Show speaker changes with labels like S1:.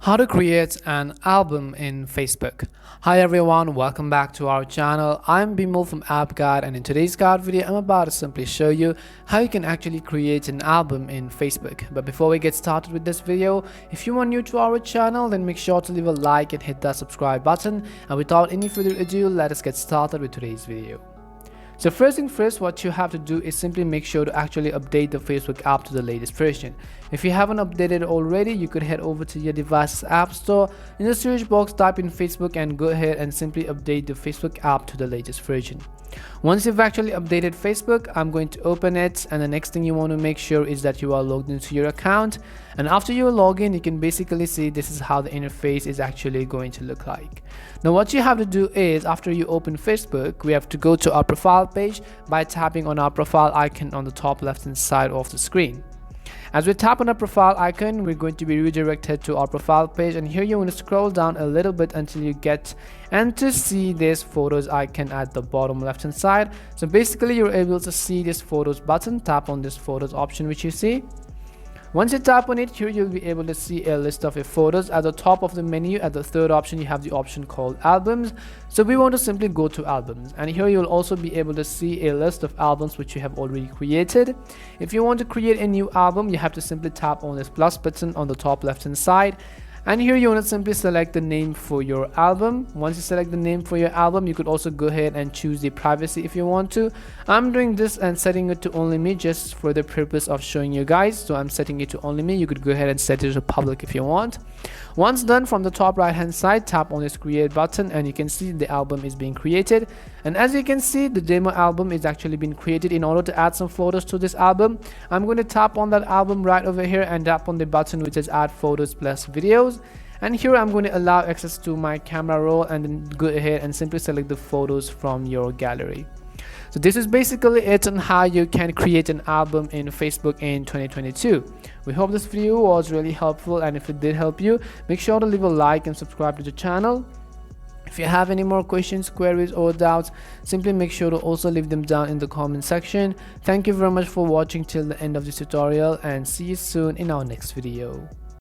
S1: How to create an album in Facebook. Hi everyone, welcome back to our channel. I'm Bimal from App Guide, and in today's guide video I'm about to simply show you how you can actually create an album in Facebook. But before we get started with this video, if you are new to our channel, then make sure to leave a like and hit that subscribe button. And without any further ado, let us get started with today's video. So first thing first, what you have to do is simply make sure to actually update the Facebook app to the latest version. If you haven't updated already, you could head over to your device's app store. In the search box, type in Facebook and go ahead and simply update the Facebook app to the latest version. Once you've actually updated Facebook, I'm going to open it, and the next thing you want to make sure is that you are logged into your account. And after you log in, you can basically see this is how the interface is actually going to look like. Now what you have to do is, after you open Facebook, we have to go to our profile page by tapping on our profile icon on the top left hand side of the screen. As we tap on the profile icon, we're going to be redirected to our profile page, and here you want to scroll down a little bit until you get and to see this photos icon at the bottom left hand side. So basically you're able to see this photos button. Tap on this photos option which you see. Once you tap on it, here you'll be able to see a list of your photos. At the top of the menu, at the third option, you have the option called albums. So we want to simply go to albums, and here you'll also be able to see a list of albums which you have already created. If you want to create a new album, you have to simply tap on this plus button on the top left hand side. And here you want to simply select the name for your album. Once you select the name for your album, you could also go ahead and choose the privacy if you want to. I'm doing this and setting it to only me just for the purpose of showing you guys. So I'm setting it to only me. You could go ahead and set it to public if you want. Once done, from the top right hand side, tap on this create button and you can see the album is being created. And as you can see, the demo album is actually being created. In order to add some photos to this album, I'm going to tap on that album right over here and tap on the button which says add photos plus videos. And here I'm going to allow access to my camera roll, and then go ahead and simply select the photos from your gallery. So this is basically it on how you can create an album in Facebook in 2022. We hope this video was really helpful, and if it did help you, make sure to leave a like and subscribe to the channel. If you have any more questions, queries or doubts, simply make sure to also leave them down in the comment section. Thank you very much for watching till the end of this tutorial, and see you soon in our next video.